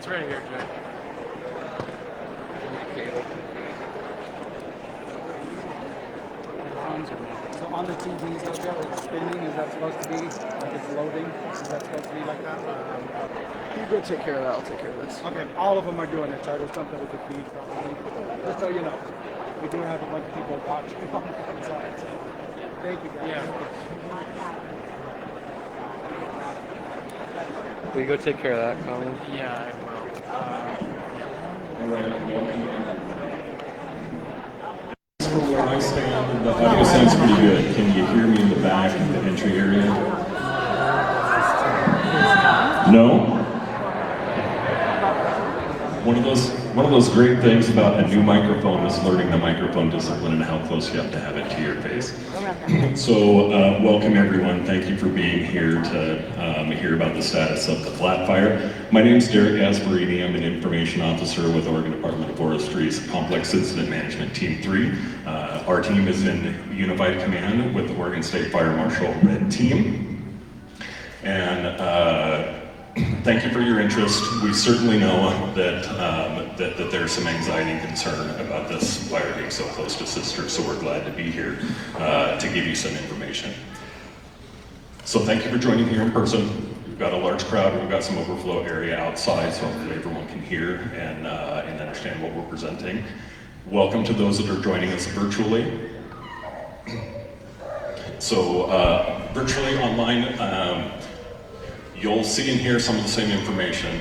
It's right here, Jack. So on the TVs out there, it's spinning. Is that supposed to be like it's loading? Is that supposed to be like that? You go take care of that. I'll take care of this. Okay, all of them are doing it. So there's something with the feed probably. Just so you know, we do have a bunch of people watching on the side. So thank you guys. Yeah. Will you go take care of that, Colin? Yeah, I will. Where I stand, the audio sounds pretty good. Can you hear me in the back in the entry area? No? One of those great things about a new microphone is learning the microphone discipline and how close you have to have it to your face. So welcome everyone. Thank you for being here to hear about the status of the flat fire. My name is Derek Gasparini. I'm an information officer with Oregon Department of Forestry's Complex Incident Management Team 3. Our team is in unified command with the Oregon State Fire Marshal Red Team. And thank you for your interest. We certainly know that there's some anxiety and concern about this fire being so close to Sister, so we're glad to be here to give you some information. So thank you for joining here in person. We've got a large crowd, we've got some overflow area outside, so hopefully everyone can hear and understand what we're presenting. Welcome to those that are joining us virtually. So virtually online, you'll see and hear some of the same information.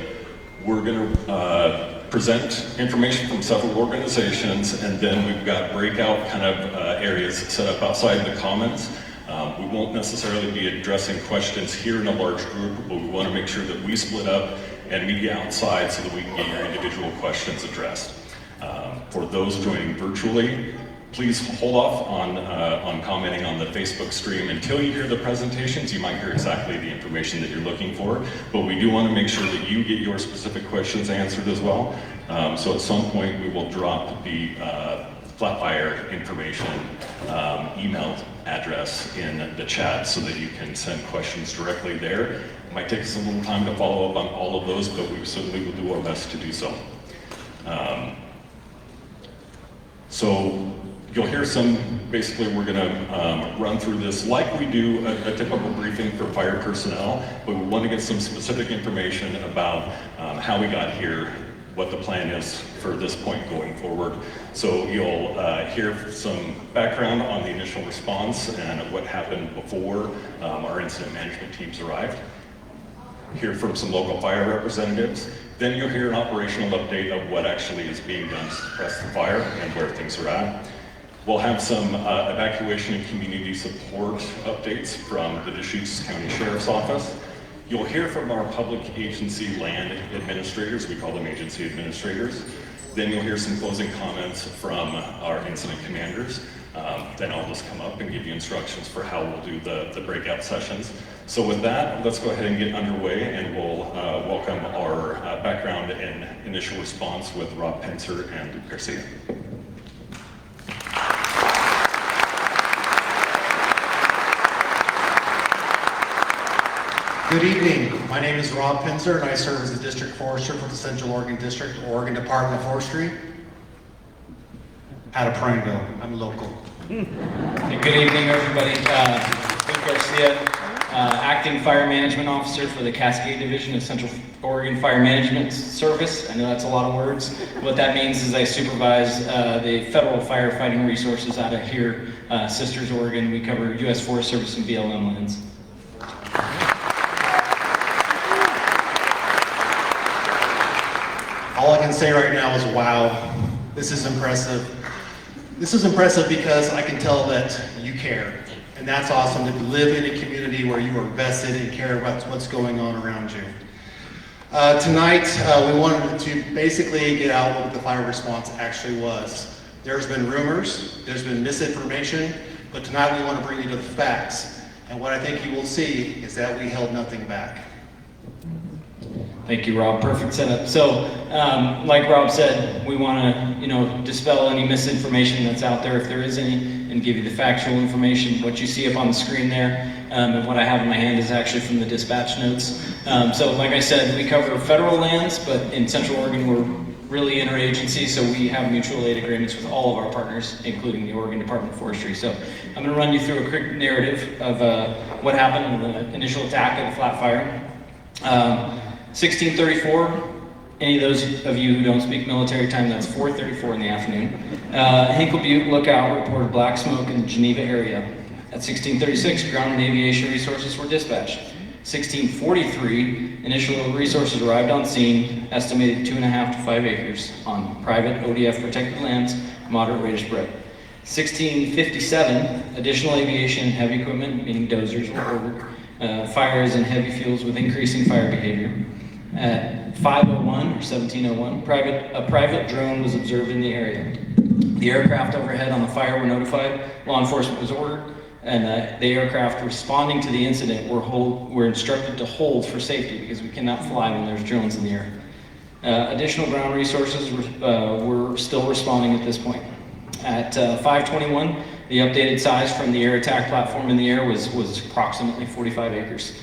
We're going to present information from several organizations, and then we've got breakout kind of areas set up outside the commons. We won't necessarily be addressing questions here in a large group, but we want to make sure that we split up and meet you outside so that we can get your individual questions addressed. For those joining virtually, please hold off on commenting on the Facebook stream until you hear the presentations. You might hear exactly the information that you're looking for, but we do want to make sure that you get your specific questions answered as well. So at some point we will drop the flat fire information email address in the chat so that you can send questions directly there. It might take us a little time to follow up on all of those, but we certainly will do our best to do so. So you'll hear basically we're gonna run through this like we do a typical briefing for fire personnel, but we want to get some specific information about how we got here, what the plan is for this point going forward. So you'll hear some background on the initial response and what happened before our incident management teams arrived. Hear from some local fire representatives. Then you'll hear an operational update of what actually is being done to suppress the fire and where things are at. We'll have some evacuation and community support updates from the Deschutes County Sheriff's Office. You'll hear from our public agency land administrators, we call them agency administrators. Then you'll hear some closing comments from our incident commanders. Then I'll just come up and give you instructions for how we'll do the breakout sessions. So with that, let's go ahead and get underway, and we'll welcome our background and initial response with Rob Pencer and Luke Garcia. Good evening. My name is Rob Pencer, and I serve as the District Forester for the Central Oregon District, Oregon Department of Forestry. Out of Prineville. I'm local. Good evening, everybody. Luke Garcia, Acting Fire Management Officer for the Cascade Division of Central Oregon Fire Management Service. I know that's a lot of words. What that means is I supervise the federal firefighting resources out of here, Sisters, Oregon. We cover U.S. Forest Service and BLM lands. All I can say right now is, wow, this is impressive. This is impressive because I can tell that you care. And that's awesome to live in a community where you are vested and care about what's going on around you. Tonight, we wanted to basically get out what the fire response actually was. There's been rumors, there's been misinformation, but tonight we want to bring you to the facts. And what I think you will see is that we held nothing back. Thank you, Rob. Perfect setup. So, like Rob said, we want to, dispel any misinformation that's out there, if there is any. and give you the factual information. What you see up on the screen there, and what I have in my hand is actually from the dispatch notes. So like I said, we cover federal lands, but in Central Oregon we're really interagency, so we have mutual aid agreements with all of our partners, including the Oregon Department of Forestry. So I'm going to run you through a quick narrative of what happened in the initial attack at the Flat Fire. 1634, any of those of you who don't speak military time, that's 4:34 in the afternoon. Hinkle Butte Lookout reported black smoke in the Geneva area. At 1636, ground and aviation resources were dispatched. 1643, initial resources arrived on scene, estimated 2.5 to 5 acres on private ODF protected lands, moderate rate of spread. 1657, additional aviation and heavy equipment, meaning dozers, were ordered. Fires and heavy fuels with increasing fire behavior. At 501 or 1701, a private drone was observed in the area. The aircraft overhead on the fire were notified, law enforcement was ordered, and the aircraft responding to the incident were instructed to hold for safety because we cannot fly when there's drones in the air. Additional ground resources were still responding at this point. At 521, the updated size from the air attack platform in the air was approximately 45 acres.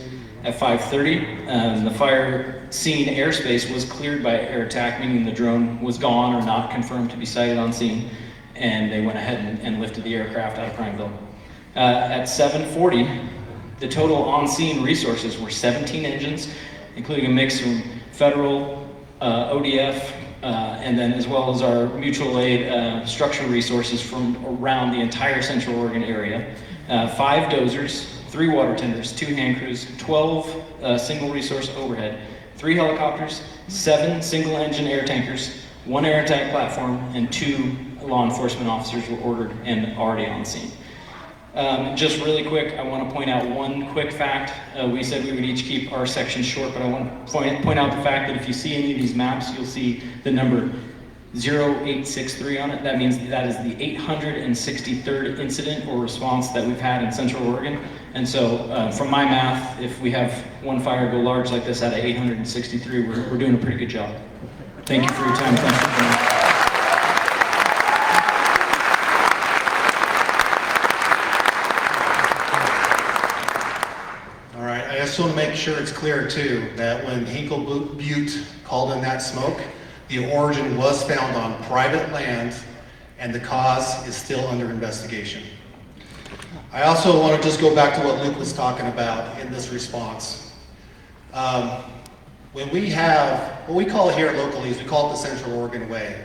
At 5:30, the fire scene airspace was cleared by air attack, meaning the drone was gone or not confirmed to be sighted on scene, and they went ahead and lifted the aircraft out of Prineville. At 7:40, the total on-scene resources were 17 engines, including a mix from federal, ODF, and then as well as our mutual aid structural resources from around the entire Central Oregon area. 5 dozers, 3 water tenders, 2 hand crews, 12 single resource overhead, 3 helicopters, 7 single engine air tankers, 1 air attack platform, and 2 law enforcement officers were ordered and already on scene. Just really quick, I want to point out one quick fact. We said we would each keep our sections short, but I want to point out the fact that if you see any of these maps, you'll see the number 0863 on it. That means that is the 863rd incident or response that we've had in Central Oregon. And so from my math, if we have one fire go large like this out of 863, we're doing a pretty good job. Thank you for your time. Thanks for joining. I just want to make sure it's clear too that when Hinkle Butte called in that smoke, the origin was found on private land and the cause is still under investigation. I also want to just go back to what Luke was talking about in this response. When we have, what we call it here locally is we call it the Central Oregon Way.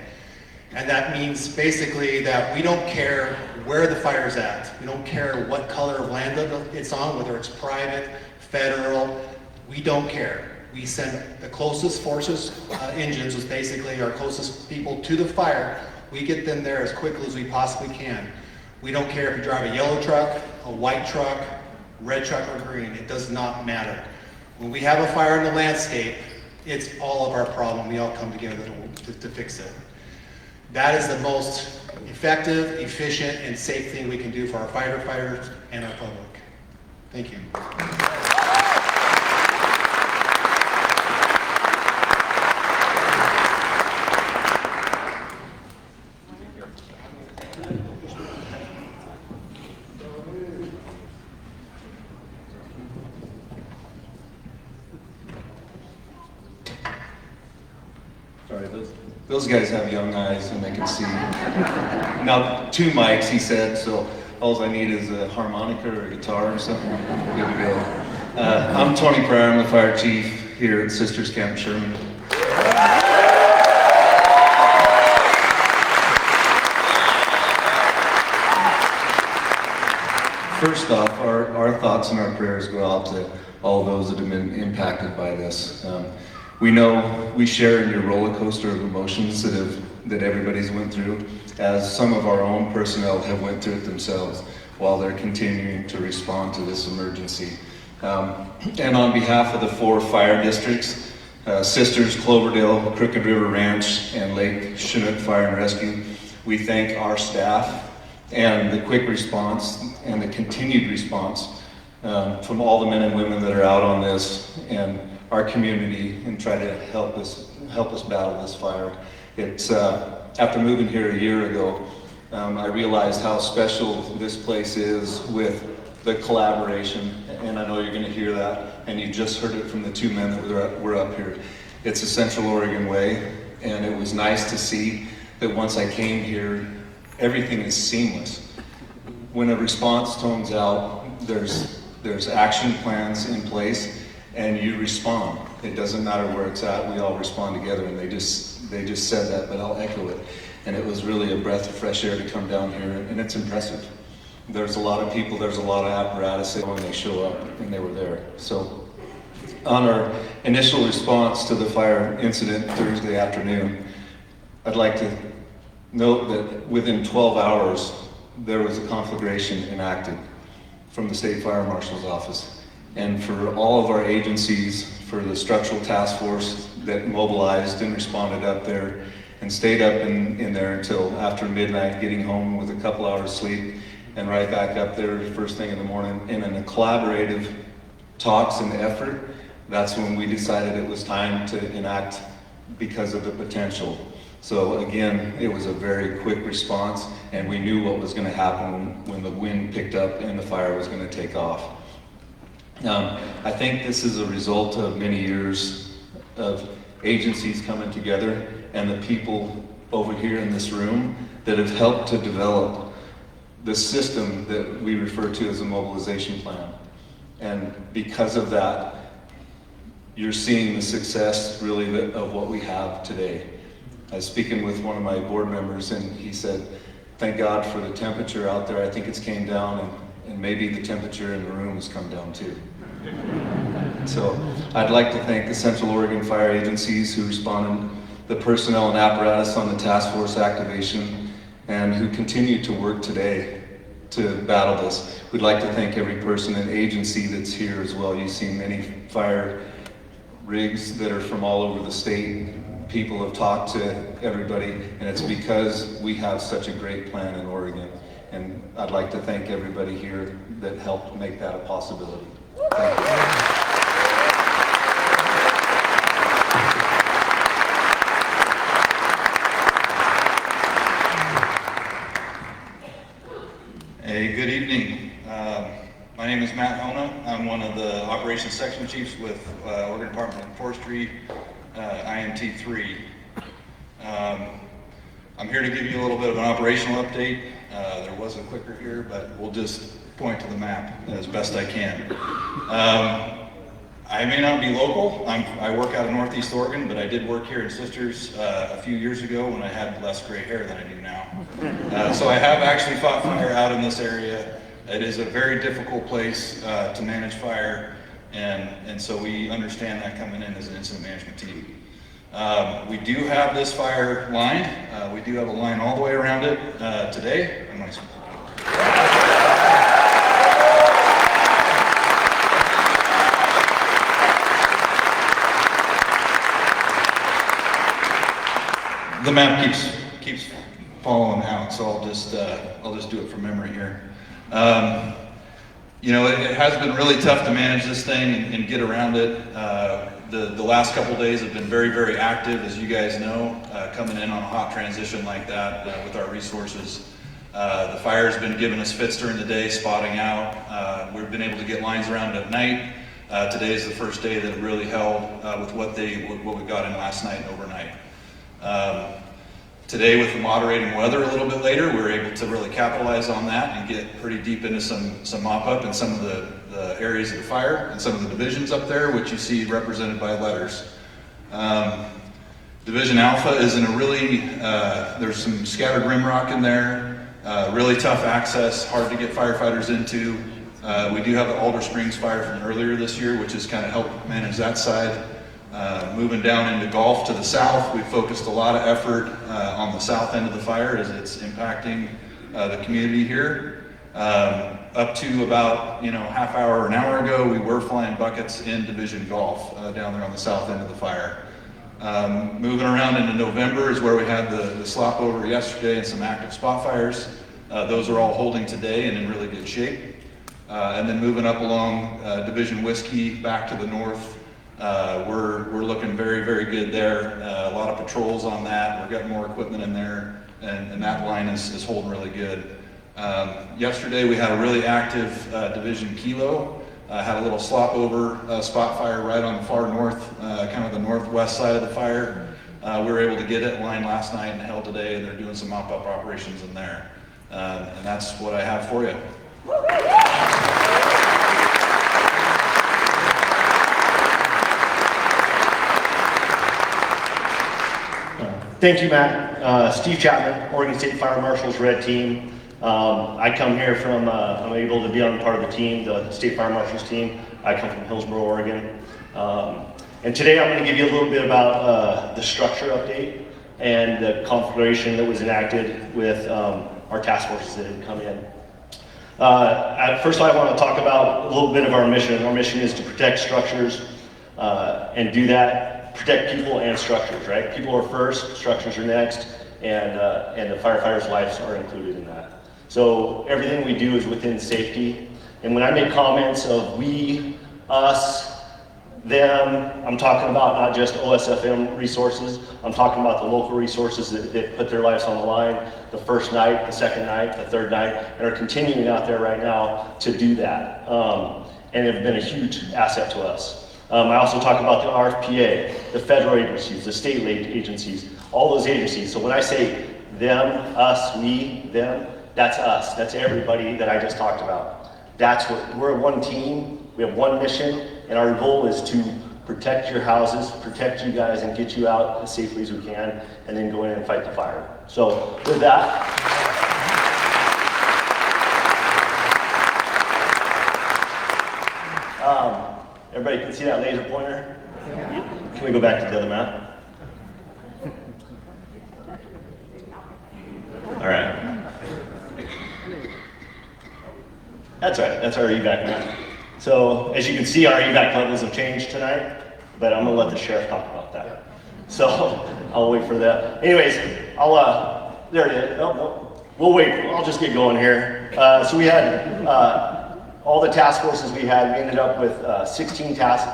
And that means basically that we don't care where the fire's at. We don't care what color of land it's on, whether it's private, federal, we don't care. We send the closest forces, engines, was basically our closest people to the fire. We get them there as quickly as we possibly can. We don't care if you drive a yellow truck, a white truck, red truck, or green. It does not matter. When we have a fire in the landscape, it's all of our problem. We all come together to fix it. That is the most effective, efficient, and safe thing we can do for our firefighters and our public. Thank you. Sorry, those guys have young eyes and they can see. Now, 2 mics, he said, so all I need is a harmonica or a guitar or something. Good to go. I'm Tony Pryor, I'm the fire chief here at Sisters Camp Sherman. First off, our thoughts and our prayers go out to all those that have been impacted by this. We know we share in your roller coaster of emotions that everybody's went through, as some of our own personnel have went through it themselves while they're continuing to respond to this emergency. And on behalf of the 4 fire districts, Sisters, Cloverdale, Crooked River Ranch, and Lake Chinook Fire and Rescue, we thank our staff and the quick response and the continued response from all the men and women that are out on this and our community and try to help us battle this fire. It's after moving here a year ago, I realized how special this place is with the collaboration, and I know you're going to hear that, and you just heard it from the two men that were up here. It's a Central Oregon way, and it was nice to see that once I came here, everything is seamless. When a response tones out, there's action plans in place, and you respond. It doesn't matter where it's at, we all respond together, and they just said that, but I'll echo it. And it was really a breath of fresh air to come down here, and it's impressive. There's a lot of people, there's a lot of apparatus when they show up, and they were there. So on our initial response to the fire incident Thursday afternoon, I'd like to note that within 12 hours, there was a conflagration enacted from the State Fire Marshal's office. And for all of our agencies, for the structural task force that mobilized and responded up there and stayed up in there until after midnight, getting home with a couple hours sleep and right back up there first thing in the morning. And in a collaborative talks and effort, that's when we decided it was time to enact because of the potential. So again, it was a very quick response, and we knew what was going to happen when the wind picked up and the fire was going to take off. I think this is a result of many years of agencies coming together and the people over here in this room that have helped to develop the system that we refer to as a mobilization plan. And because of that, you're seeing the success really of what we have today. I was speaking with one of my board members, and he said, thank God for the temperature out there. I think it's came down, and maybe the temperature in the room has come down too. So I'd like to thank the Central Oregon Fire Agencies who responded, the personnel and apparatus on the task force activation, and who continue to work today to battle this. We'd like to thank every person and agency that's here as well. You've seen many fire rigs that are from all over the state. People have talked to everybody, and it's because we have such a great plan in Oregon. And I'd like to thank everybody here that helped make that a possibility. Thank you. Hey, good evening. My name is Matt Hona. I'm one of the operations section chiefs with Oregon Department of Forestry, IMT 3. I'm here to give you a little bit of an operational update. There was a clicker here, but we'll just point to the map as best I can. I may not be local. I work out of Northeast Oregon, but I did work here in Sisters a few years ago when I had less gray hair than I do now. So I have actually fought fire out in this area. It is a very difficult place to manage fire, and so we understand that coming in as an incident management team. We do have this fire line. We do have a line all the way around it today. The map keeps following out, so I'll just do it from memory here. You know, it has been really tough to manage this thing and get around it. The last couple days have been very, very active, as you guys know, coming in on a hot transition like that with our resources. The fire's been giving us fits during the day, spotting out. We've been able to get lines around at night. Today is the first day that it really held with what we got in last night and overnight. Today, with the moderating weather a little bit later, we were able to really capitalize on that and get pretty deep into some mop-up in some of the areas of the fire and some of the divisions up there, which you see represented by letters. Division Alpha is in a really, there's some scattered rim rock in there, really tough access, hard to get firefighters into. We do have the Alder Springs fire from earlier this year, which has kind of helped manage that side. Moving down into Gulf to the south, we focused a lot of effort on the south end of the fire as it's impacting the community here. Up to about half hour or an hour ago, we were flying buckets in Division Gulf down there on the south end of the fire. Moving around into November is where we had the slop over yesterday and some active spot fires. Those are all holding today and in really good shape. And then moving up along Division Whiskey back to the north, we're looking very, very good there. A lot of patrols on that. We've got more equipment in there and that line is holding really good. Yesterday we had a really active Division Kilo. Had a little slop over spot fire right on the far north, kind of the northwest side of the fire. We were able to get it line last night and held today, and they're doing some mop-up operations in there. And that's what I have for you. Thank you, Matt. Steve Chapman, Oregon State Fire Marshal's Red Team. I come here from, I'm able to be on part of the team, the State Fire Marshal's team. I come from Hillsboro, Oregon. And today I'm going to give you a little bit about the structure update and the configuration that was enacted with our task forces that had come in. First I want to talk about a little bit of our mission. Our mission is to protect structures and do that. Protect people and structures, right? People are first, structures are next, and the firefighters' lives are included in that. So everything we do is within safety. And when I make comments of we, us, them, I'm talking about not just OSFM resources, I'm talking about the local resources that put their lives on the line the first night, the second night, the third night, and are continuing out there right now to do that. And have been a huge asset to us. I also talk about the RFPA, the federal agencies, the state agencies, all those agencies. So when I say them, us, we, them, that's us. That's everybody that I just talked about. That's what, we're one team, we have one mission, and our goal is to protect your houses, protect you guys, and get you out as safely as we can, and then go in and fight the fire. So with that, everybody can see that laser pointer? Can we go back to the other map? All right. That's right, that's our evac map. So as you can see, our evac levels have changed tonight, but I'm gonna let the sheriff talk about that. So I'll wait for that. Anyways, there it is. No, we'll wait. I'll just get going here. So we had, all the task forces we had, we ended up with 14 task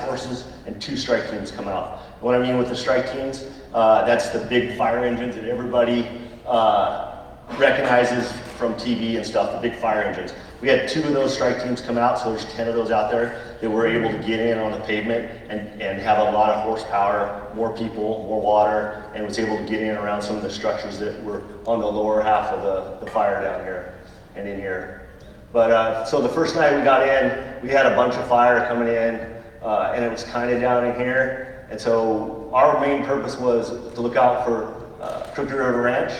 forces and 2 strike teams come out. What I mean with the strike teams, that's the big fire engines that everybody recognizes from TV and stuff, the big fire engines. We had 2 of those strike teams come out, so there's 10 of those out there that were able to get in on the pavement and have a lot of horsepower, more people, more water, and was able to get in around some of the structures that were on the lower half of the fire down here and in here. But so the first night we got in, we had a bunch of fire coming in, and it was kind of down in here. And so our main purpose was to look out for Crooked River Ranch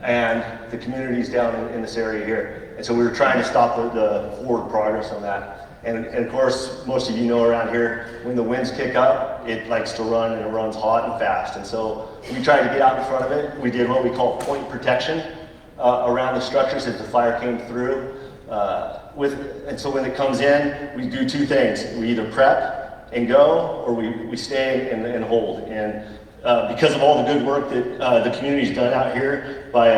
and the communities down in this area here. And so we were trying to stop the forward progress on that. And of course, most of you know around here, when the winds kick up, it likes to run, and it runs hot and fast. And so we tried to get out in front of it. We did what we call point protection around the structures as the fire came through. And so when it comes in, we do 2 things. We either prep and go, or we stay and hold. And because of all the good work that the community's done out here by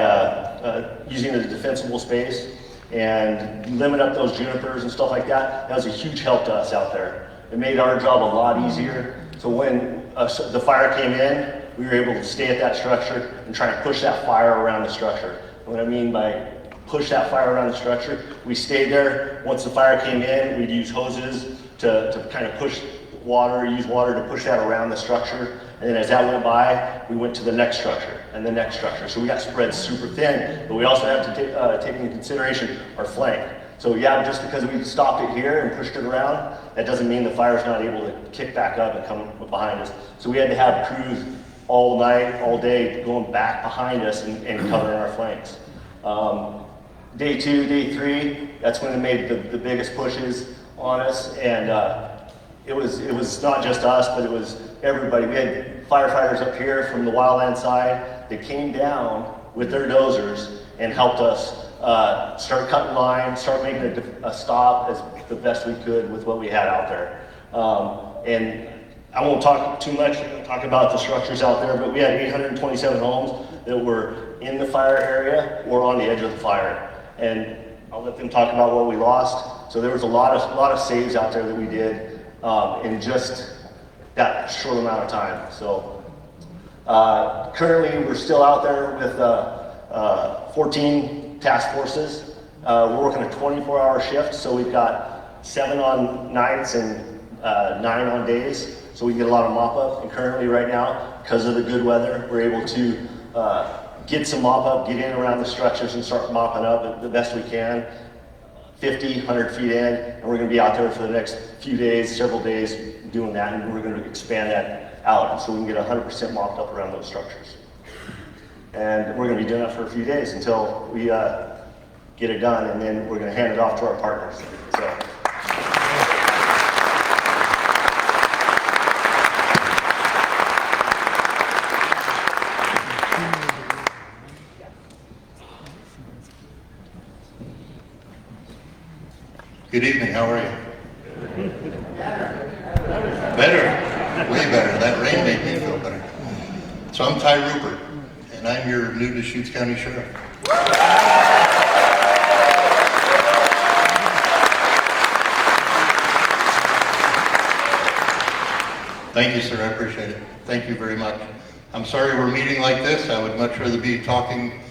using the defensible space and limit up those junipers and stuff like that, that was a huge help to us out there. It made our job a lot easier. So when the fire came in, we were able to stay at that structure and try and push that fire around the structure. And what I mean by push that fire around the structure, we stayed there. Once the fire came in, we'd use hoses to kind of push water, use water to push that around the structure. And then as that went by, we went to the next structure and the next structure. So we got spread super thin, but we also have to take into consideration our flank. So yeah, just because we stopped it here and pushed it around, that doesn't mean the fire's not able to kick back up and come behind us. So we had to have crews all night, all day, going back behind us and covering our flanks. Day 2, day 3, that's when it made the biggest pushes on us, and it was not just us, but it was everybody. We had firefighters up here from the wildland side that came down with their dozers and helped us start cutting lines, start making a stop as the best we could with what we had out there. And I won't talk too much, talk about the structures out there, but we had 827 homes that were in the fire area or on the edge of the fire. And I'll let them talk about what we lost. So there was a lot of saves out there that we did in just that short amount of time. So Currently, we're still out there with 14 task forces. We're working a 24-hour shift, so we've got 7 on nights and 9 on days, so we can get a lot of mop up. And currently, right now, because of the good weather, we're able to get some mop up, get in around the structures and start mopping up the best we can. 50, 100 feet in, and we're going to be out there for the next few days, several days doing that, and we're going to expand that out so we can get 100% mopped up around those structures. And we're going to be doing that for a few days until we get it done, and then we're going to hand it off to our partners. So. Good evening, how are you? Better? Way better. That rain made me feel better. So I'm Ty Rupert, and I'm your new Deschutes County Sheriff. Thank you, sir, I appreciate it. Thank you very much. I'm sorry we're meeting like this. I would much rather be talking,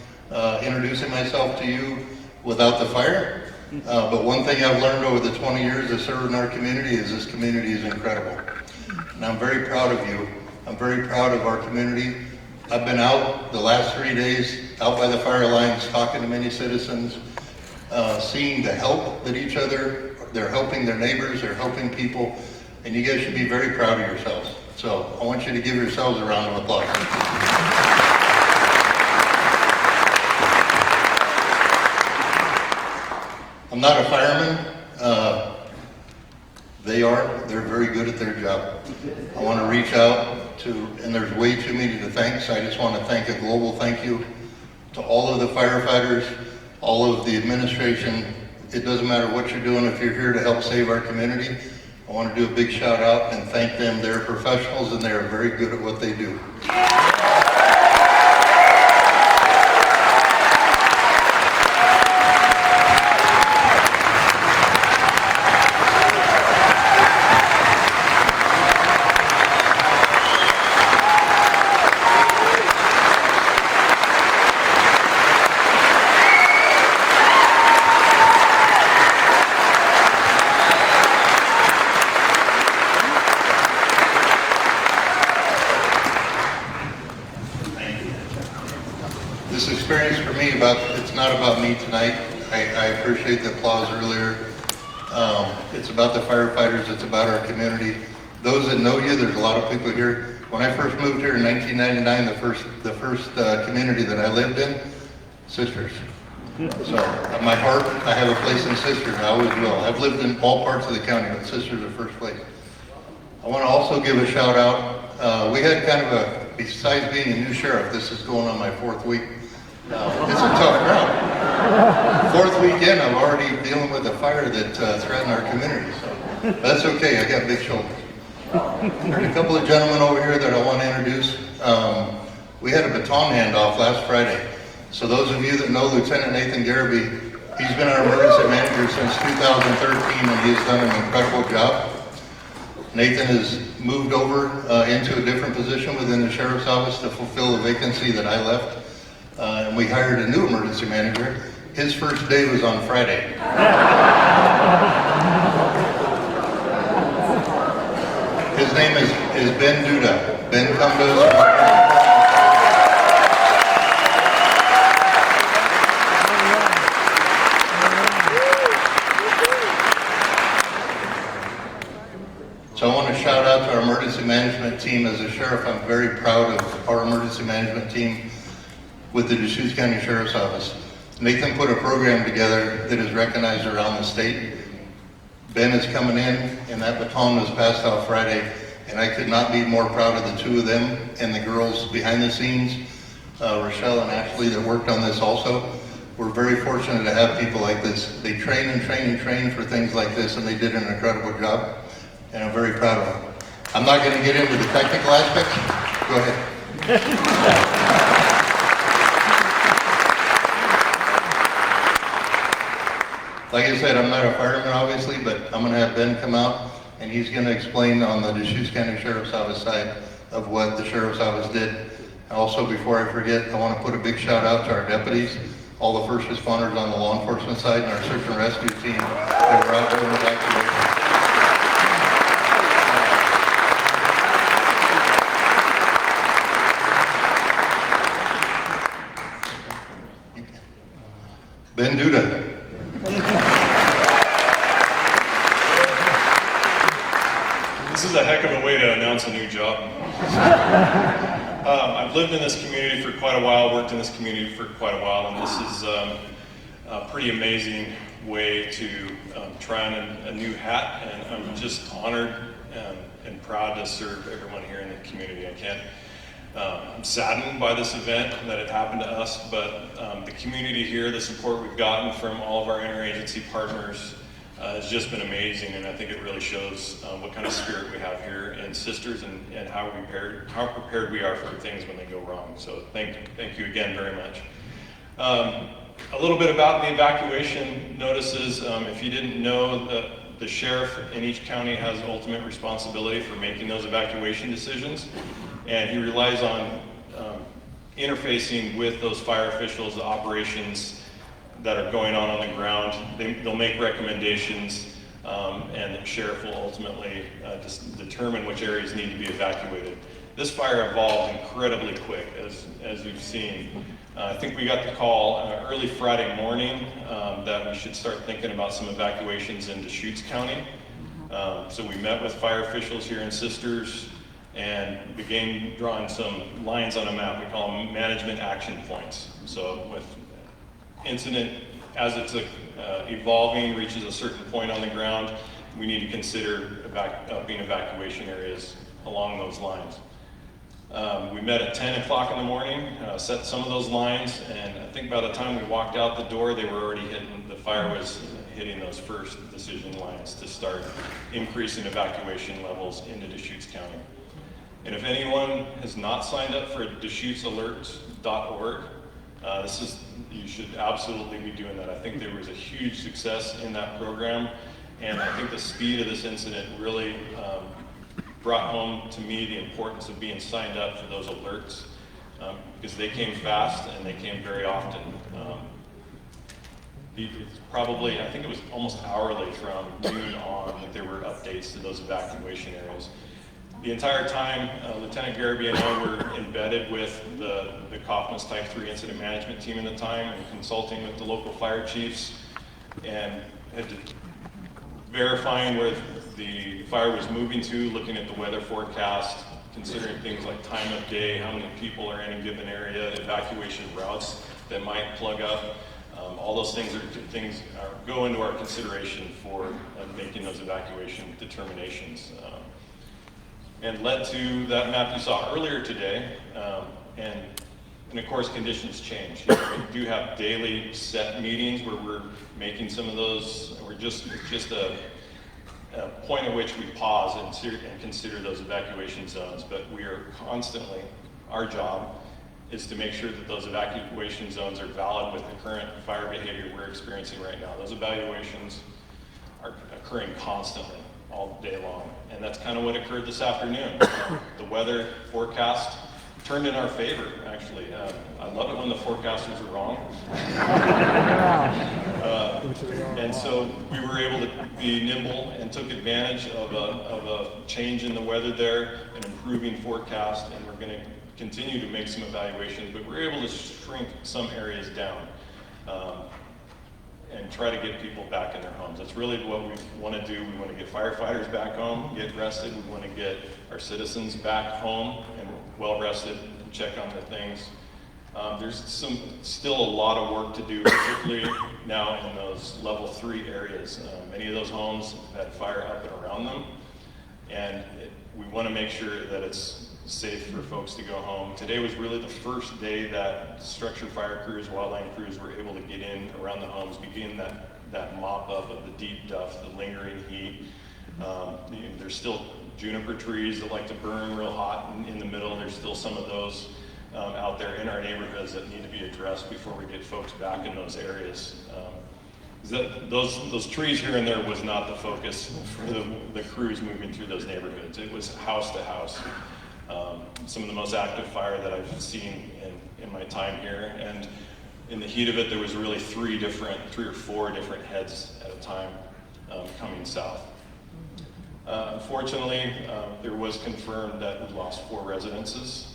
introducing myself to you without the fire. But one thing I've learned over the 20 years of serving our community is this community is incredible. And I'm very proud of you. I'm very proud of our community. I've been out the last 3 days, out by the fire lines, talking to many citizens, seeing the help that each other, they're helping their neighbors, they're helping people, and you guys should be very proud of yourselves. So I want you to give yourselves a round of applause. I'm not a fireman. They're very good at their job. I want to reach out to, and there's way too many to thank, so I just want to thank a global thank you to all of the firefighters, all of the administration. It doesn't matter what you're doing if you're here to help save our community. I want to do a big shout out and thank them. They're professionals and they're very good at what they do. This experience for me, it's not about me tonight. I appreciate the applause earlier. It's about the firefighters, it's about our community. Those that know you, there's a lot of people here. When I first moved here in 1999, the first community that I lived in, Sisters. So at my heart, I have a place in Sisters, I always will. I've lived in all parts of the county, but Sisters is the first place. I want to also give a shout out. We had kind of besides being a new sheriff, this is going on my 4th week. It's a tough crowd. 4th weekend, I'm already dealing with a fire that threatened our community. So that's okay, I got big shoulders. There's a couple of gentlemen over here that I want to introduce. We had a baton handoff last Friday. So those of you that know Lieutenant Nathan Garrity, he's been our emergency manager since 2013 and he's done an incredible job. Nathan has moved over into a different position within the Sheriff's Office to fulfill the vacancy that I left. And we hired a new emergency manager. His first day was on Friday. His name is Ben Duda. Ben, come to us. So I want to shout out to our emergency management team. As a sheriff, I'm very proud of our emergency management team with the Deschutes County Sheriff's Office. Nathan put a program together that is recognized around the state. Ben is coming in, and that baton was passed out Friday, and I could not be more proud of the two of them and the girls behind the scenes, Rochelle and Ashley, that worked on this also. We're very fortunate to have people like this. They train and train and train for things like this, and they did an incredible job, and I'm very proud of them. I'm not going to get into the technical aspects. Go ahead. Like I said, I'm not a fireman, obviously, but I'm going to have Ben come out, and he's going to explain on the Deschutes County Sheriff's Office side of what the Sheriff's Office did. Also, before I forget, I want to put a big shout out to our deputies, all the first responders on the law enforcement side, and our search and rescue team that were out doing evacuations. Ben Duda. This is a heck of a way to announce a new job. I've lived in this community for quite a while, worked in this community for quite a while, and this is a pretty amazing way to try on a new hat, and I'm just honored and proud to serve everyone here in the community. I'm saddened by this event that it happened to us, but the community here, the support we've gotten from all of our interagency partners has just been amazing, and I think it really shows what kind of spirit we have here in Sisters and how prepared we are for things when they go wrong. So thank you again very much. A little bit about the evacuation notices. If you didn't know, the sheriff in each county has ultimate responsibility for making those evacuation decisions, and he relies on interfacing with those fire officials, the operations that are going on the ground. They'll make recommendations, and the sheriff will ultimately determine which areas need to be evacuated. This fire evolved incredibly quick, as you've seen. I think we got the call early Friday morning that we should start thinking about some evacuations in Deschutes County. So we met with fire officials here in Sisters and began drawing some lines on a map. We call them management action points. So with incident, as it's evolving, reaches a certain point on the ground, we need to consider upping evacuation areas along those lines. We met at 10 o'clock in the morning, set some of those lines, and I think by the time we walked out the door, they were already the fire was hitting those first decision lines to start increasing evacuation levels into Deschutes County. And if anyone has not signed up for DeschutesAlerts.org, you should absolutely be doing that. I think there was a huge success in that program, and I think the speed of this incident really brought home to me the importance of being signed up for those alerts, because they came fast and they came very often. It's probably, I think it was almost hourly from noon on that there were updates to those evacuation areas. The entire time, Lieutenant Garrity and I were embedded with the Kaufman's Type 3 incident management team at the time and consulting with the local fire chiefs and verifying where the fire was moving to, looking at the weather forecast, considering things like time of day, how many people are in a given area, evacuation routes that might plug up. All those things go into our consideration for making those evacuation determinations. And led to that map you saw earlier today, and of course conditions change. We do have daily set meetings where we're making some of those, it's just a point at which we pause and consider those evacuation zones, but we are constantly, our job is to make sure that those evacuation zones are valid with the current fire behavior we're experiencing right now. Those evaluations are occurring constantly, all day long. And that's kind of what occurred this afternoon. The weather forecast turned in our favor, actually. I love it when the forecasters are wrong. And so we were able to be nimble and took advantage of a change in the weather there, an improving forecast, and we're going to continue to make some evaluations, but we're able to shrink some areas down. And try to get people back in their homes. That's really what we want to do. We want to get firefighters back home, get rested. We want to get our citizens back home and well rested and check on their things. There's still a lot of work to do, particularly now in those level 3 areas. Many of those homes have had fire up and around them, and we want to make sure that it's safe for folks to go home. Today was really the first day that structure fire crews, wildland crews were able to get in around the homes, begin that mop up of the deep duft, the lingering heat. There's still juniper trees that like to burn real hot in the middle. There's still some of those out there in our neighborhoods that need to be addressed before we get folks back in those areas. Those trees here and there was not the focus for the crews moving through those neighborhoods. It was house to house. some of the most active fire that I've seen in my time here. And in the heat of it, there was really three or four different heads at a time coming south. Unfortunately, there was confirmed that we lost 4 residences.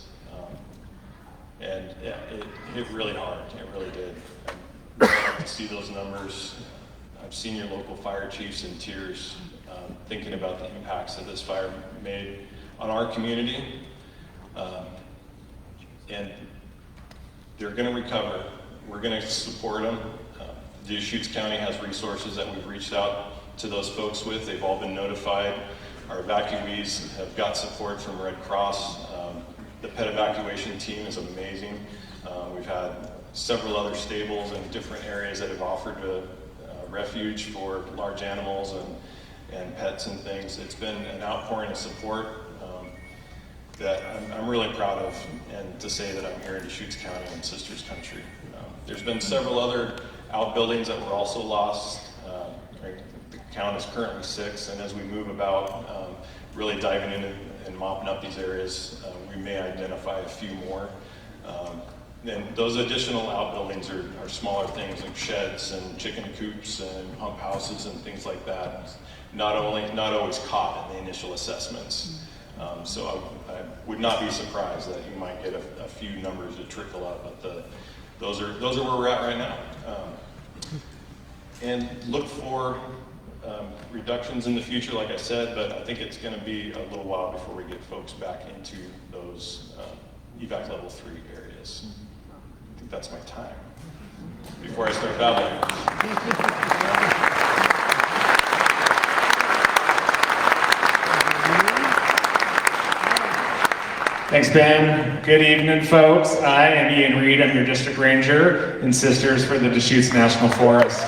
And yeah, it hit really hard, it really did. I'd like to see those numbers. I've seen your local fire chiefs in tears thinking about the impacts that this fire made on our community. And they're going to recover. We're going to support them. Deschutes County has resources that we've reached out to those folks with. They've all been notified. Our evacuees have got support from Red Cross. The pet evacuation team is amazing. We've had several other stables in different areas that have offered a refuge for large animals and pets and things. It's been an outpouring of support that I'm really proud of, and to say that I'm here in Deschutes County and Sisters Country. There's been several other outbuildings that were also lost. The count is currently 6, and as we move about really diving into and mopping up these areas, we may identify a few more. And those additional outbuildings are smaller things like sheds and chicken coops and pump houses and things like that. Not always caught in the initial assessments. So I would not be surprised that you might get a few numbers that trickle up, but those are where we're at right now. And look for reductions in the future, like I said, but I think it's going to be a little while before we get folks back into those evac level 3 areas. I think that's my time before I start babbling. Thanks, Ben. Good evening, folks. I am Ian Reed. I'm your district ranger in Sisters for the Deschutes National Forest.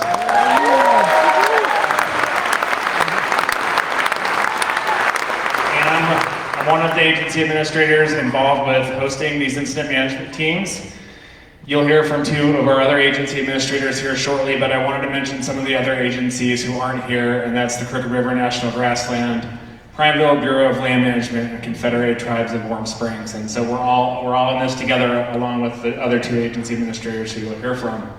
I'm one of the agency administrators involved with hosting these incident management teams. You'll hear from 2 of our other agency administrators here shortly, but I wanted to mention some of the other agencies who aren't here, and that's the Crooked River National Grassland, Prineville Bureau of Land Management, and Confederated Tribes of Warm Springs. And so we're all in this together, along with the other 2 agency administrators who you'll hear from.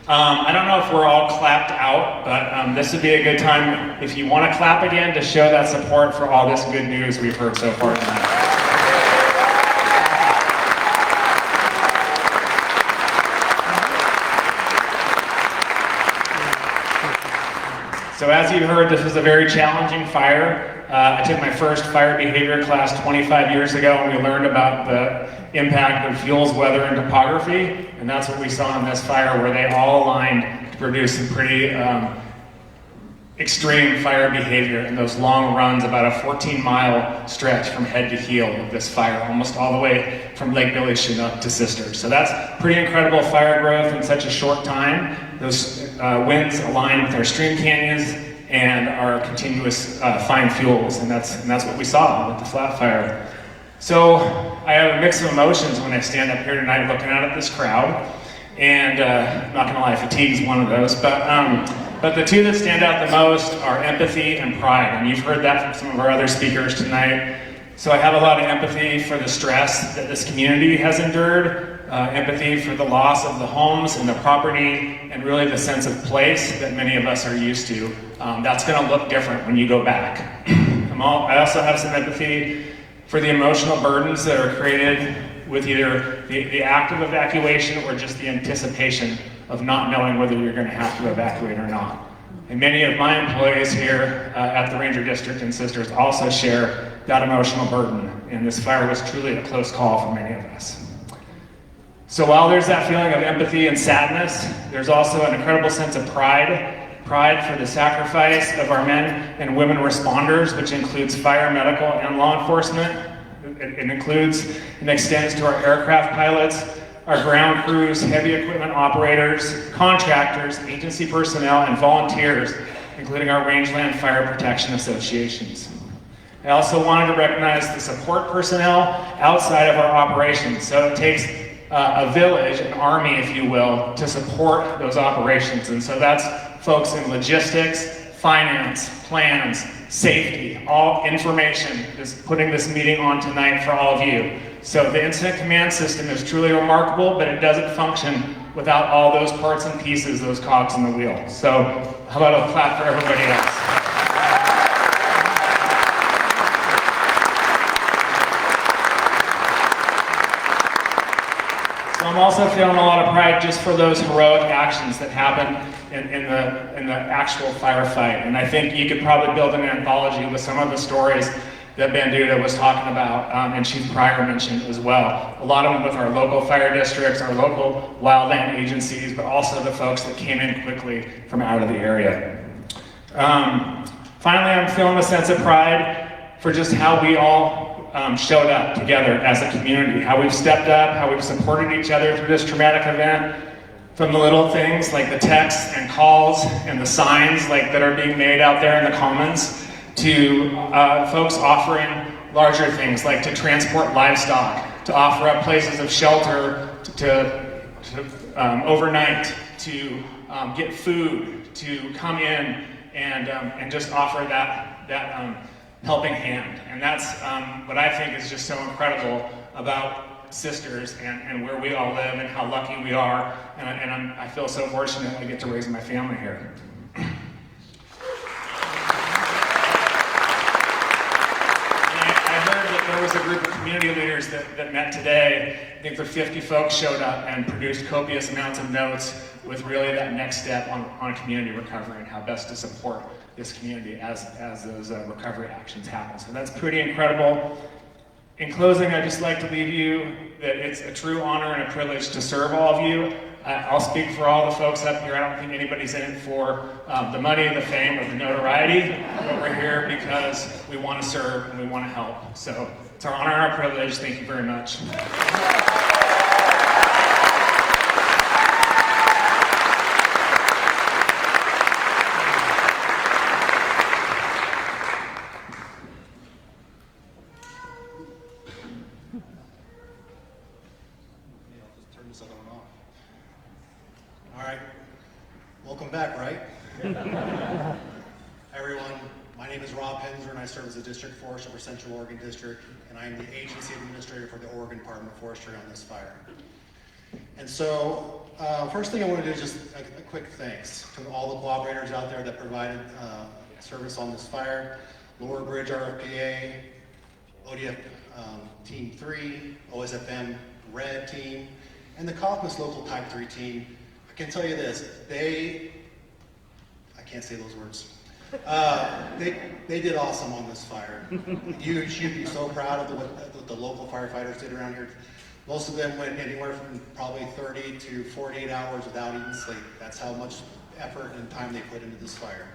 I don't know if we're all clapped out, but this would be a good time if you want to clap again to show that support for all this good news we've heard so far tonight. So as you heard, this was a very challenging fire. I took my first fire behavior class 25 years ago, and we learned about the impact of fuels, weather, and topography. And that's what we saw in this fire, where they all aligned to produce some pretty extreme fire behavior in those long runs, about a 14-mile stretch from head to heel of this fire, almost all the way from Lake Billy Chinook to Sisters. So that's pretty incredible fire growth in such a short time. Those winds align with our stream canyons and our continuous fine fuels, and that's what we saw with the flat fire. So I have a mix of emotions when I stand up here tonight looking out at this crowd, and I'm not gonna lie, fatigue's one of those, but the 2 that stand out the most are empathy and pride, and you've heard that from some of our other speakers tonight. So I have a lot of empathy for the stress that this community has endured, empathy for the loss of the homes and the property, and really the sense of place that many of us are used to. That's gonna look different when you go back. I also have some empathy for the emotional burdens that are created with either the act of evacuation or just the anticipation of not knowing whether you're gonna have to evacuate or not. And many of my employees here at the Ranger District and Sisters also share that emotional burden, and this fire was truly a close call for many of us. So while there's that feeling of empathy and sadness, there's also an incredible sense of pride for the sacrifice of our men and women responders, which includes fire, medical, and law enforcement. It includes and extends to our aircraft pilots, our ground crews, heavy equipment operators, contractors, agency personnel, and volunteers, including our rangeland fire protection associations. I also wanted to recognize the support personnel outside of our operations. So it takes a village, an army, if you will, to support those operations. And so that's folks in logistics, finance, plans, safety, all information is putting this meeting on tonight for all of you. So the incident command system is truly remarkable, but it doesn't function without all those parts and pieces, those cogs in the wheel. So how about a clap for everybody else? So I'm also feeling a lot of pride just for those heroic actions that happened in the actual firefight. And I think you could probably build an anthology with some of the stories that Banduda was talking about, and Chief Pryor mentioned as well. A lot of them with our local fire districts, our local wildland agencies, but also the folks that came in quickly from out of the area. Finally, I'm feeling a sense of pride for just how we all showed up together as a community, how we've stepped up, how we've supported each other through this traumatic event, from the little things like the texts and calls and the signs that are being made out there in the commons, to folks offering larger things like to transport livestock, to offer up places of shelter, to overnight, to get food, to come in and just offer that helping hand. And that's what I think is just so incredible about Sisters and where we all live and how lucky we are. And I feel so fortunate I get to raise my family here. There was a group of community leaders that met today. I think the 50 folks showed up and produced copious amounts of notes with really that next step on community recovery and how best to support this community as those recovery actions happen. So that's pretty incredible. In closing, I'd just like to leave you that it's a true honor and a privilege to serve all of you. I'll speak for all the folks up here. I don't think anybody's in it for the money, the fame, or the notoriety, but we're here because we want to serve and we want to help. So it's our honor and our privilege. Thank you very much. All right, welcome back, right? Hi everyone, my name is Rob Henser and I serve as the District Forester for Central Oregon District, and I am the Agency Administrator for the Oregon Department of Forestry on this fire. And so, first thing I want to do is just a quick thanks to all the cooperators out there that provided service on this fire. Lower Bridge RFPA, ODF Team 3, OSFM Red Team, and the Kaufman's Local Type 3 Team. I can tell you this, I can't say those words. They did awesome on this fire. You should be so proud of what the local firefighters did around here. Most of them went anywhere from probably 30 to 48 hours without even sleep. That's how much effort and time they put into this fire.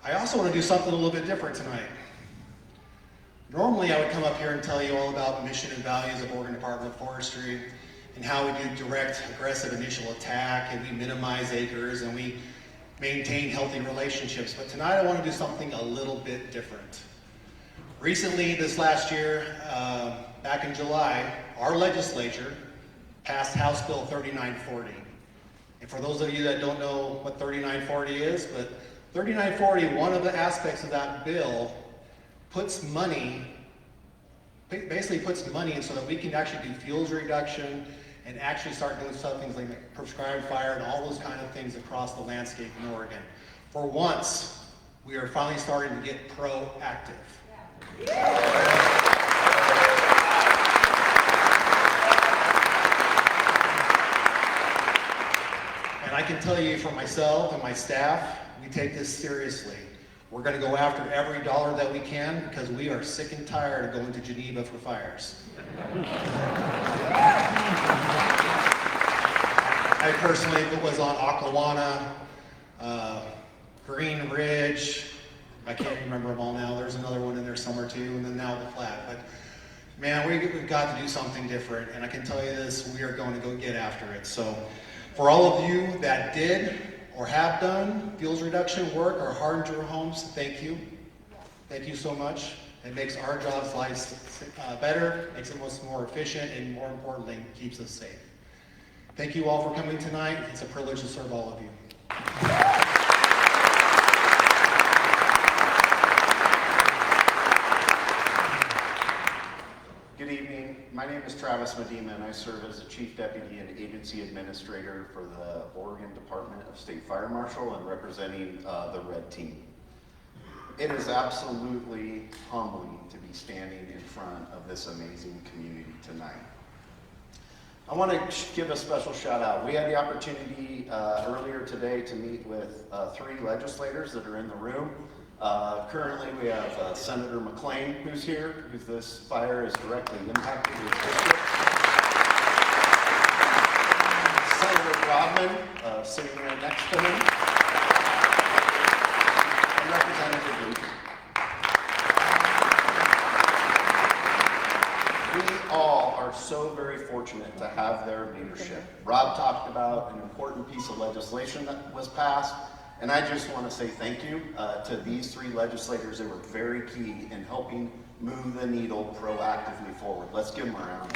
I also want to do something a little bit different tonight. Normally I would come up here and tell you all about mission and values of Oregon Department of Forestry and how we do direct aggressive initial attack and we minimize acres and we maintain healthy relationships. But tonight I want to do something a little bit different. Recently, this last year, back in July, our legislature passed House Bill 3940. And for those of you that don't know what 3940 is, but 3940, one of the aspects of that bill basically puts money in so that we can actually do fuels reduction and actually start doing some things like prescribed fire and all those kind of things across the landscape in Oregon. For once, we are finally starting to get proactive. And I can tell you for myself and my staff, we take this seriously. We're going to go after every dollar that we can because we are sick and tired of going to Geneva for fires. I personally was on Ocklawanna, Green Ridge, I can't remember them all now, there's another one in there somewhere too, and then now the Flat. But man, we've got to do something different, and I can tell you this, we are going to go get after it. So for all of you that did or have done fuels reduction work or hardened your homes, thank you. Thank you so much. It makes our jobs lives better, makes it more efficient, and more importantly, keeps us safe. Thank you all for coming tonight. It's a privilege to serve all of you. Good evening. My name is Travis Medina, and I serve as the Chief Deputy and Agency Administrator for the Oregon Department of State Fire Marshal and representing the Red Team. It is absolutely humbling to be standing in front of this amazing community tonight. I want to give a special shout out. We had the opportunity earlier today to meet with 3 legislators that are in the room. Currently we have Senator McClain, who's here, who this fire is directly impacted his district. Senator Rodman, sitting right next to him. And Representative Luke. We all are so very fortunate to have their leadership. Rob talked about an important piece of legislation that was passed, and I just want to say thank you to these 3 legislators. They were very key in helping move the needle proactively forward. Let's give them a round.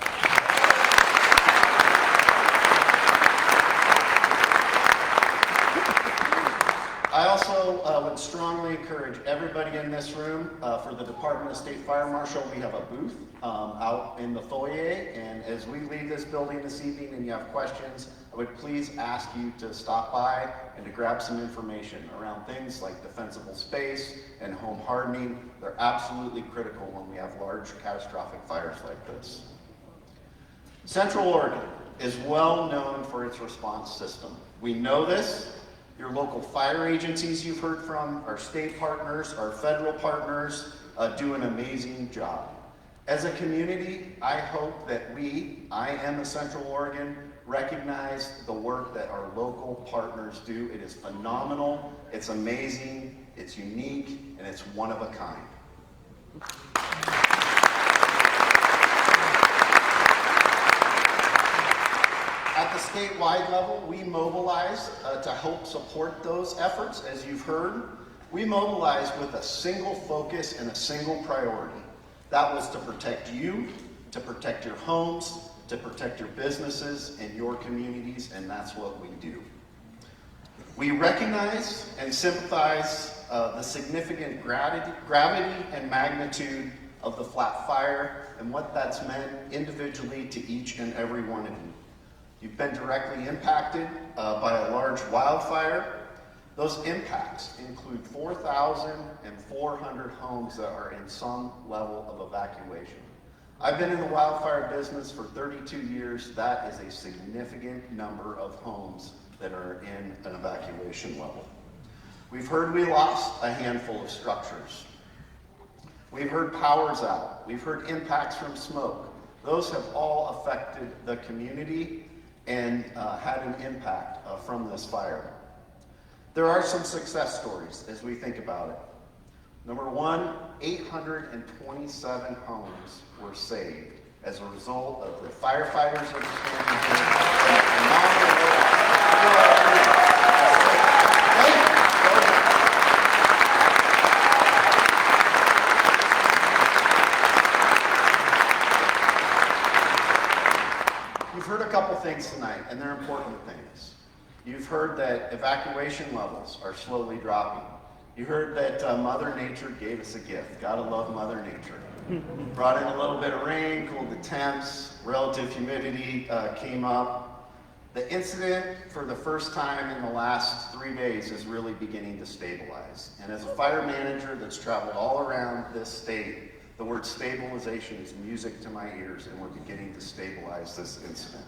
I also would strongly encourage everybody in this room for the Department of State Fire Marshal. We have a booth out in the foyer, and as we leave this building this evening and you have questions, I would please ask you to stop by and to grab some information around things like defensible space and home hardening. They're absolutely critical when we have large catastrophic fires like this. Central Oregon is well known for its response system. We know this. Your local fire agencies you've heard from, our state partners, our federal partners do an amazing job. As a community, I hope that I am a Central Oregon, recognize the work that our local partners do. It is phenomenal, it's amazing, it's unique, and it's one of a kind. At the statewide level, we mobilize to help support those efforts. As you've heard, we mobilize with a single focus and a single priority. That was to protect you, to protect your homes, to protect your businesses and your communities, and that's what we do. We recognize and sympathize the significant gravity and magnitude of the flat fire and what that's meant individually to each and every one of you. You've been directly impacted by a large wildfire. Those impacts include 4,400 homes that are in some level of evacuation. I've been in the wildfire business for 32 years. That is a significant number of homes that are in an evacuation level. We've heard we lost a handful of structures. We've heard powers out. We've heard impacts from smoke. Those have all affected the community and had an impact from this fire. There are some success stories as we think about it. Number 1, 827 homes were saved as a result of the firefighters of the You've heard a couple things tonight, and they're important things. You've heard that evacuation levels are slowly dropping. You heard that Mother Nature gave us a gift. Gotta love Mother Nature. Brought in a little bit of rain, cooled the temps, relative humidity came up. The incident, for the first time in the last 3 days, is really beginning to stabilize. And as a fire manager that's traveled all around this state, the word stabilization is music to my ears, and we're beginning to stabilize this incident.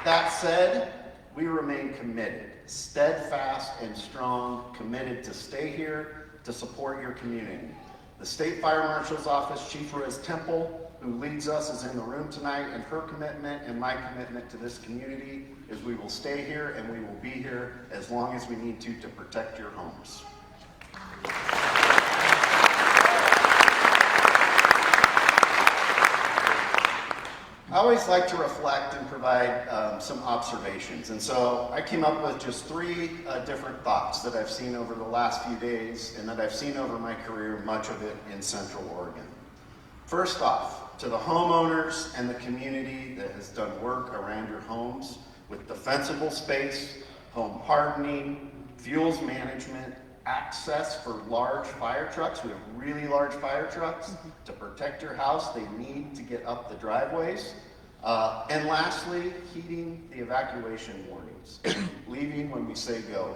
That said, we remain committed, steadfast and strong, committed to stay here, to support your community. The State Fire Marshal's Office, Chief Rose Temple, who leads us, is in the room tonight, and her commitment and my commitment to this community is we will stay here and we will be here as long as we need to protect your homes. I always like to reflect and provide some observations. And so I came up with just 3 different thoughts that I've seen over the last few days and that I've seen over my career, much of it in Central Oregon. First off, to the homeowners and the community that has done work around your homes with defensible space, home hardening, fuels management, access for large fire trucks. We have really large fire trucks. To protect your house, they need to get up the driveways. And lastly, heeding the evacuation warnings, leaving when we say go.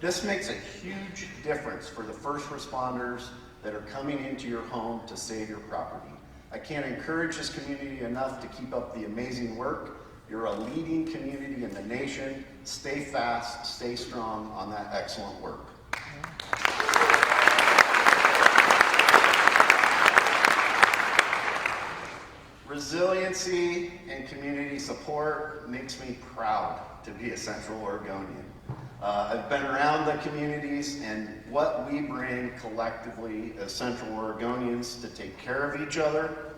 This makes a huge difference for the first responders that are coming into your home to save your property. I can't encourage this community enough to keep up the amazing work. You're a leading community in the nation. Stay fast, stay strong on that excellent work. Resiliency and community support makes me proud to be a Central Oregonian. I've been around the communities and what we bring collectively as Central Oregonians to take care of each other,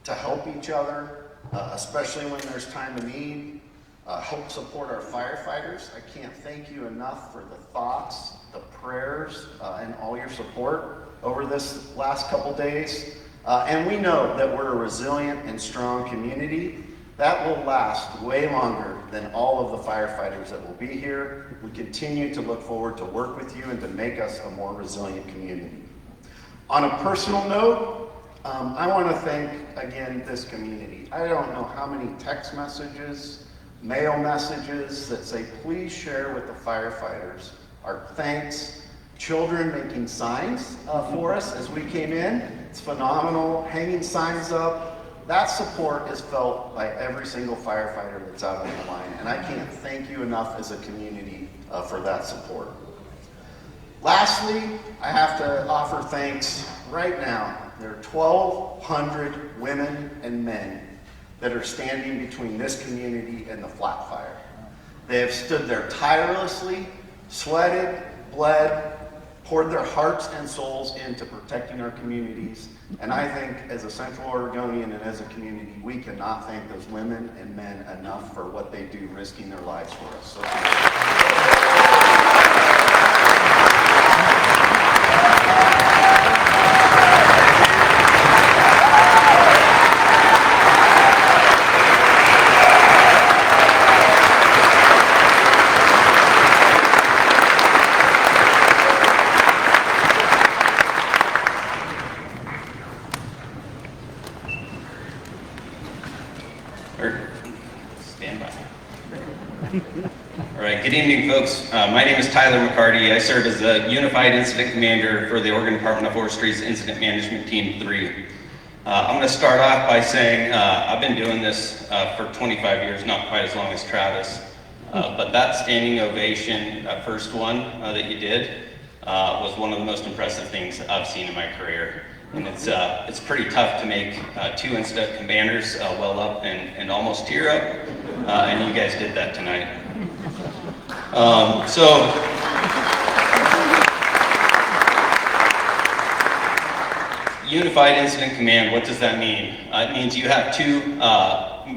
to help each other, especially when there's time of need, help support our firefighters. I can't thank you enough for the thoughts, the prayers, and all your support over this last couple days. And we know that we're a resilient and strong community that will last way longer than all of the firefighters that will be here. We continue to look forward to work with you and to make us a more resilient community. On a personal note, I want to thank again this community. I don't know how many text messages, mail messages that say please share with the firefighters our thanks. Children making signs for us as we came in. It's phenomenal. Hanging signs up. That support is felt by every single firefighter that's out on the line. And I can't thank you enough as a community for that support. Lastly, I have to offer thanks right now. There are 1,200 women and men that are standing between this community and the flat fire. They have stood there tirelessly, sweated, bled, poured their hearts and souls into protecting our communities. And I think as a Central Oregonian and as a community, we cannot thank those women and men enough for what they do, risking their lives for us. So, All right, good evening, folks. My name is Tyler McCarty. I serve as the Unified Incident Commander for the Oregon Department of Forestry's Incident Management Team 3. I'm going to start off by saying I've been doing this for 25 years, not quite as long as Travis. But that standing ovation, that first one that you did, was one of the most impressive things I've seen in my career. And it's pretty tough to make 2 incident commanders well up and almost tear up, and you guys did that tonight. Unified Incident Command, what does that mean? It means you have 2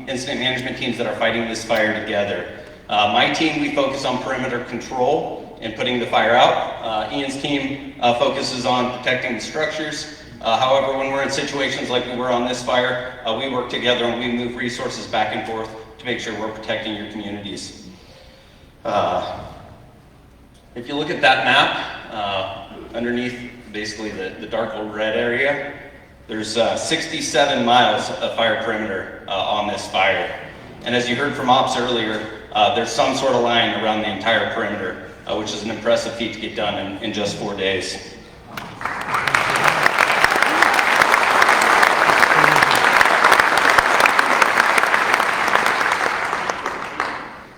incident management teams that are fighting this fire together. My team, we focus on perimeter control and putting the fire out. Ian's team focuses on protecting the structures. However, when we're in situations like we were on this fire, we work together and we move resources back and forth to make sure we're protecting your communities. If you look at that map, underneath basically the dark red area, there's 67 miles of fire perimeter on this fire. And as you heard from Ops earlier, there's some sort of line around the entire perimeter, which is an impressive feat to get done in just 4 days.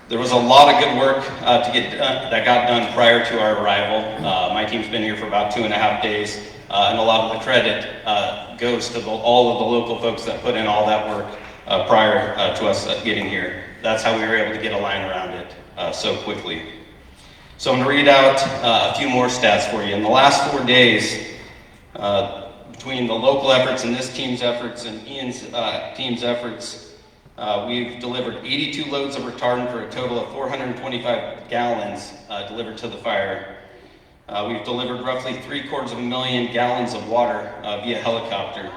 There was a lot of good work that got done prior to our arrival. My team's been here for about 2.5 days, and a lot of the credit goes to all of the local folks that put in all that work prior to us getting here. That's how we were able to get a line around it so quickly. So I'm going to read out a few more stats for you. In the last 4 days, between the local efforts and this team's efforts and Ian's team's efforts, We've delivered 82 loads of retardant for a total of 425 gallons delivered to the fire. We've delivered roughly 750,000 gallons of water via helicopter.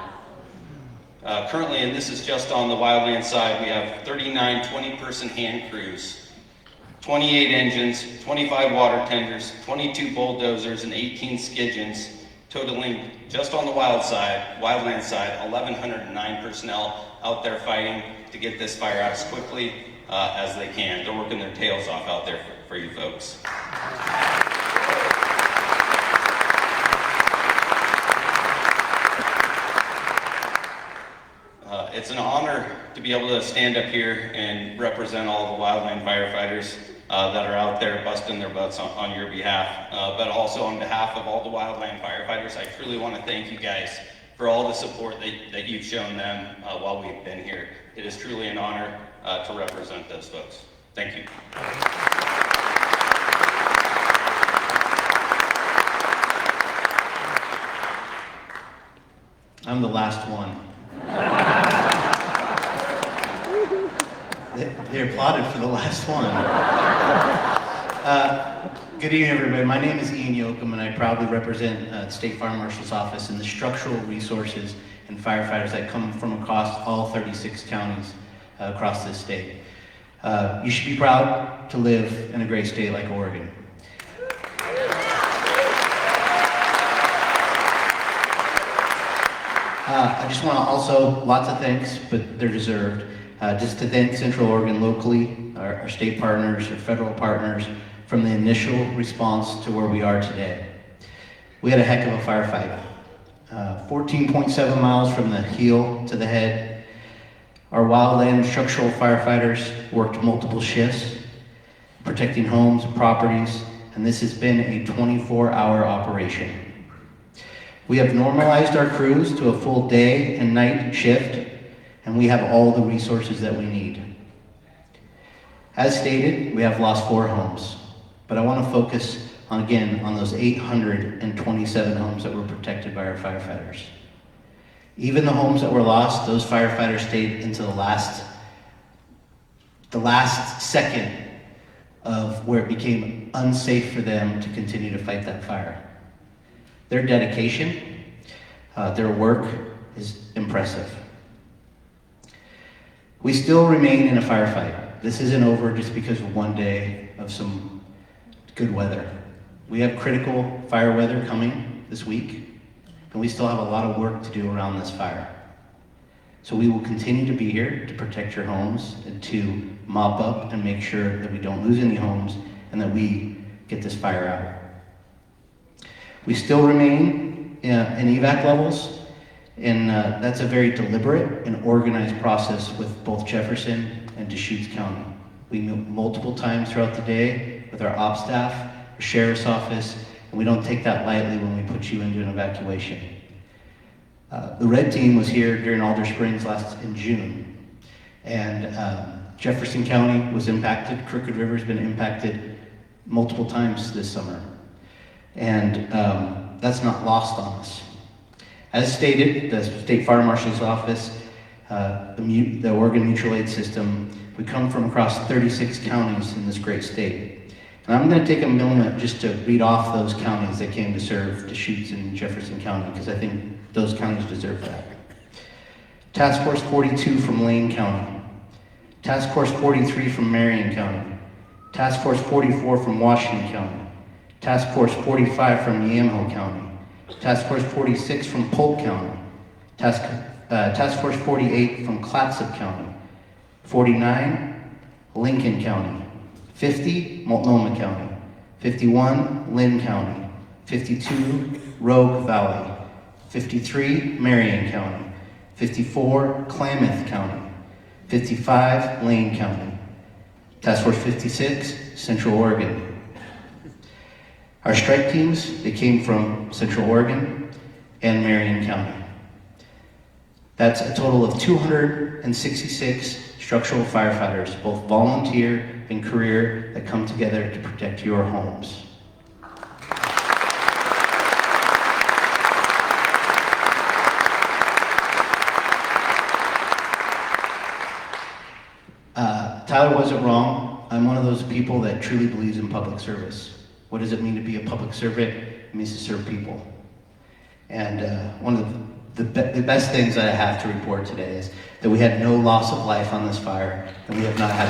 Currently, and this is just on the wildland side, we have 39 20-person hand crews, 28 engines, 25 water tenders, 22 bulldozers, and 18 skidgens, totaling just on the wildland side, 1,109 personnel out there fighting to get this fire out as quickly as they can. They're working their tails off out there for you folks. It's an honor to be able to stand up here and represent all the wildland firefighters that are out there busting their butts on your behalf, but also on behalf of all the wildland firefighters. I truly want to thank you guys for all the support that you've shown them while we've been here. It is truly an honor to represent those folks. Thank you. I'm the last one. They applauded for the last one. Good evening, everybody. My name is Ian Yoakum, and I proudly represent the State Fire Marshal's Office and the structural resources and firefighters that come from across all 36 counties across this state. You should be proud to live in a great state like Oregon. I just want to also, lots of thanks, but they're deserved. Just to thank Central Oregon locally, our state partners, our federal partners, from the initial response to where we are today. We had a heck of a firefight. 14.7 miles from the heel to the head. Our wildland structural firefighters worked multiple shifts, protecting homes and properties, and this has been a 24-hour operation. We have normalized our crews to a full day and night shift, and we have all the resources that we need. As stated, we have lost 4 homes, but I want to focus on those 827 homes that were protected by our firefighters. Even the homes that were lost, those firefighters stayed into the last second of where it became unsafe for them to continue to fight that fire. Their dedication, their work is impressive. We still remain in a firefight. This isn't over just because of one day of some good weather. We have critical fire weather coming this week, and we still have a lot of work to do around this fire. So we will continue to be here to protect your homes and to mop up and make sure that we don't lose any homes and that we get this fire out. We still remain in evac levels, and that's a very deliberate and organized process with both Jefferson and Deschutes County. We meet multiple times throughout the day with our ops staff, our sheriff's office, and we don't take that lightly when we put you into an evacuation. The red team was here during Alder Springs in June, and Jefferson County was impacted. Crooked River's been impacted multiple times this summer, and that's not lost on us. As stated, the State Fire Marshal's Office, the Oregon Mutual Aid System, we come from across 36 counties in this great state. And I'm going to take a moment just to read off those counties that came to serve Deschutes and Jefferson County, because I think those counties deserve that. Task Force 42 from Lane County. Task Force 43 from Marion County. Task Force 44 from Washington County. Task Force 45 from Yamhill County. Task Force 46 from Polk County. Task Force 48 from Clatsop County. 49, Lincoln County. 50, Multnomah County. 51, Lynn County. 52, Rogue Valley. 53, Marion County. 54, Klamath County. 55, Lane County. Task Force 56, Central Oregon. Our strike teams, they came from Central Oregon and Marion County. That's a total of 266 structural firefighters, both volunteer and career, that come together to protect your homes. Tyler wasn't wrong. I'm one of those people that truly believes in public service. What does it mean to be a public servant? It means to serve people. And one of the best things that I have to report today is that we had no loss of life on this fire, and we have not had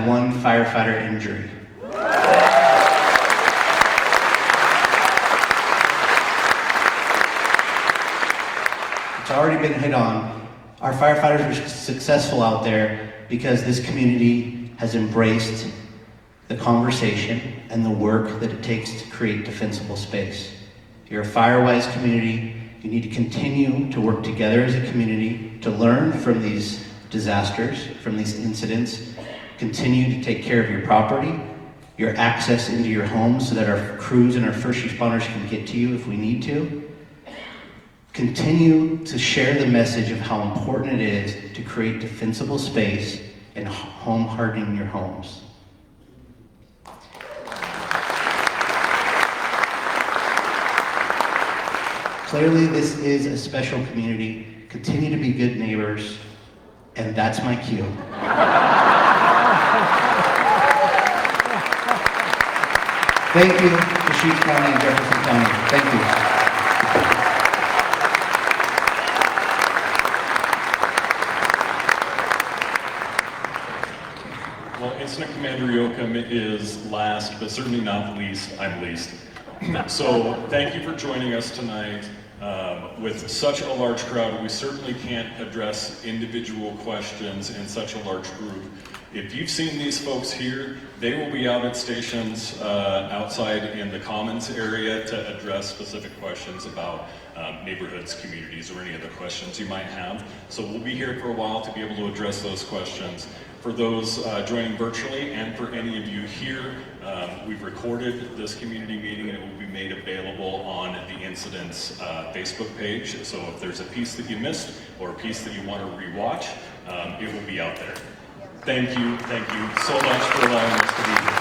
one firefighter injury. It's already been hit on. Our firefighters were successful out there because this community has embraced the conversation and the work that it takes to create defensible space. You're a fire-wise community. You need to continue to work together as a community to learn from these disasters, from these incidents. Continue to take care of your property, your access into your homes so that our crews and our first responders can get to you if we need to. Continue to share the message of how important it is to create defensible space and home hardening your homes. Clearly, this is a special community. Continue to be good neighbors, and that's my cue. Thank you, Deschutes County and Jefferson County. Thank you. Well, Incident Commander Yoakum is last, but certainly not least. I'm least. So thank you for joining us tonight. With such a large crowd, we certainly can't address individual questions in such a large group. If you've seen these folks here, they will be out at stations outside in the commons area to address specific questions about neighborhoods, communities, or any other questions you might have. So we'll be here for a while to be able to address those questions. For those joining virtually and for any of you here, we've recorded this community meeting and it will be made available on the Incidents Facebook page. So if there's a piece that you missed or a piece that you want to rewatch, it will be out there. Thank you so much for allowing us to be here.